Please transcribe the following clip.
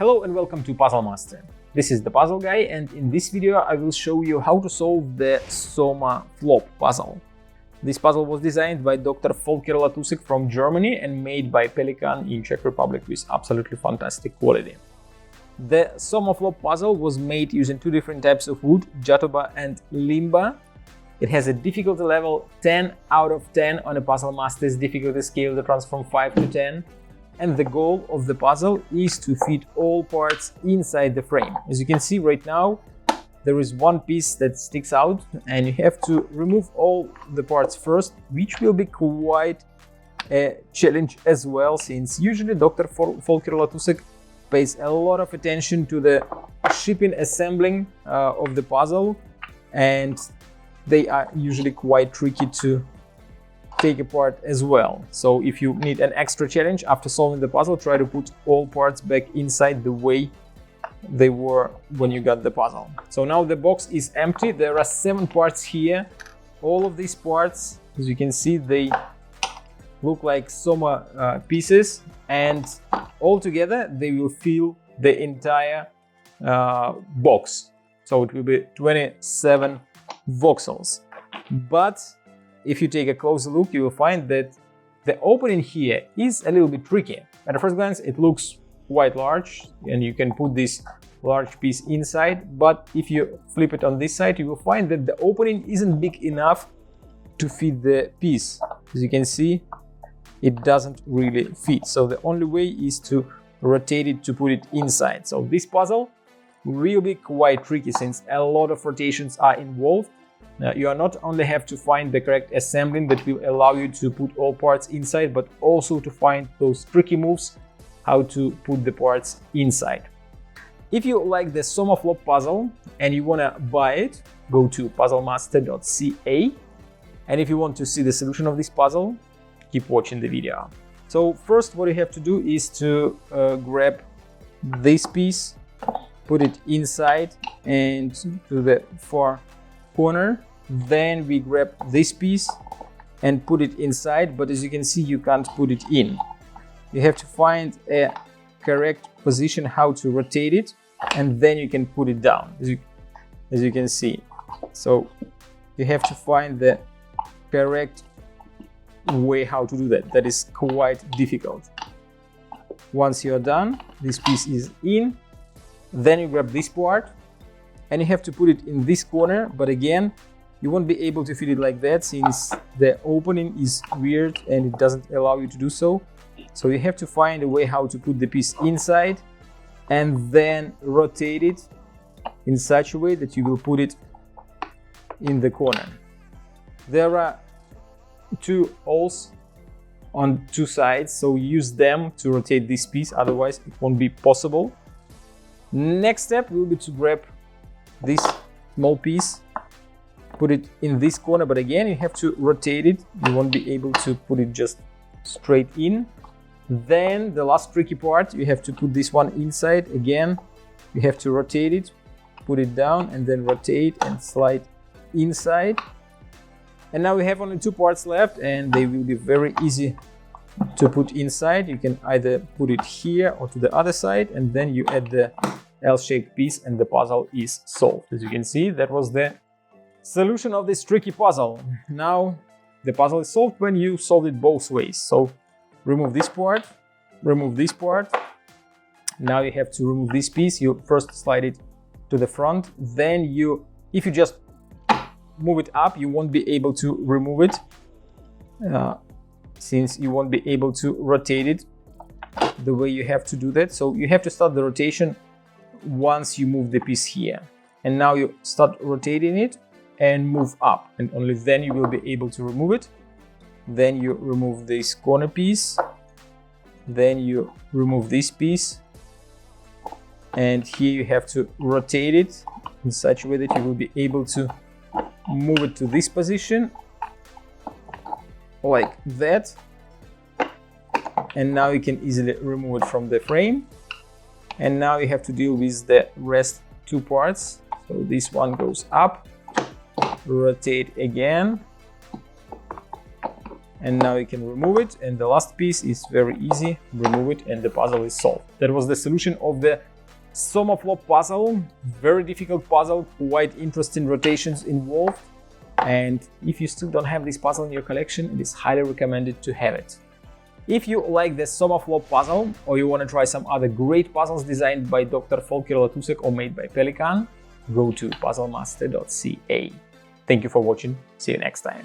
Hello and welcome to Puzzle Master. This is the Puzzle Guy, and in this video I will show you how to solve the Soma-Flop puzzle. This puzzle was designed by Dr. Volker Latussek from Germany and made by Pelikan in Czech Republic with absolutely fantastic quality. The Soma-Flop puzzle was made using two different types of wood, jatoba and limba. It has a difficulty level 10 out of 10 on a Puzzle Master's difficulty scale that runs from 5 to 10. And the goal of the puzzle is to fit all parts inside the frame. As you can see right now, there is one piece that sticks out and you have to remove all the parts first, which will be quite a challenge as well, since usually Dr. Volker Latussek pays a lot of attention to the shipping assembling of the puzzle, and they are usually quite tricky to take apart as well. So if you need an extra challenge after solving the puzzle, try to put all parts back inside the way they were when you got the puzzle. So now the box is empty. There are 7 parts here. All of these parts, as you can see, they look like Soma pieces, and all together they will fill the entire box. So it will be 27 voxels. But if you take a closer look, you will find that the opening here is a little bit tricky. At a first glance, it looks quite large and you can put this large piece inside. But if you flip it on this side, you will find that the opening isn't big enough to fit the piece. As you can see, it doesn't really fit. So the only way is to rotate it to put it inside. So this puzzle will be quite tricky since a lot of rotations are involved. You are not only have to find the correct assembling that will allow you to put all parts inside, but also to find those tricky moves, how to put the parts inside. If you like the Soma-Flop puzzle and you want to buy it, go to puzzlemaster.ca. And if you want to see the solution of this puzzle, keep watching the video. So first what you have to do is to grab this piece, put it inside and to the far corner. Then we grab this piece and put it inside, but as you can see, you can't put it in. You have to find a correct position how to rotate it, and then you can put it down, as you can see. So you have to find the correct way how to do that. That is quite difficult. Once you are done, this piece is in, then you grab this part and you have to put it in this corner, but again, you won't be able to fit it like that since the opening is weird and it doesn't allow you to do so. So you have to find a way how to put the piece inside and then rotate it in such a way that you will put it in the corner. There are 2 holes on 2 sides, so use them to rotate this piece, otherwise it won't be possible. Next step will be to grab this small piece, put it in this corner, but again you have to rotate it. You won't be able to put it just straight in. Then the last tricky part, you have to put this one inside. Again, you have to rotate it, put it down and then rotate and slide inside. And now we have only 2 parts left and they will be very easy to put inside. You can either put it here or to the other side, and then you add the L-shaped piece and the puzzle is solved. As you can see, that was the solution of this tricky puzzle. Now the puzzle is solved when you solve it both ways. So remove this part, remove this part. Now you have to remove this piece. You first slide it to the front, then if you just move it up, you won't be able to remove it since you won't be able to rotate it the way you have to do that. So you have to start the rotation once you move the piece here, and now you start rotating it and move up, and only then you will be able to remove it. Then you remove this corner piece, then you remove this piece, and here you have to rotate it in such a way that you will be able to move it to this position like that, and now you can easily remove it from the frame. And now you have to deal with the rest 2 parts. So this one goes up, rotate again, and now you can remove it. And the last piece is very easy, remove it and the puzzle is solved. That was the solution of the Soma-Flop puzzle, very difficult puzzle, quite interesting rotations involved. And if you still don't have this puzzle in your collection, it is highly recommended to have it. If you like the Soma-Flop puzzle, or you want to try some other great puzzles designed by Dr. Volker Latussek or made by Pelikan, go to puzzlemaster.ca. Thank you for watching. See you next time.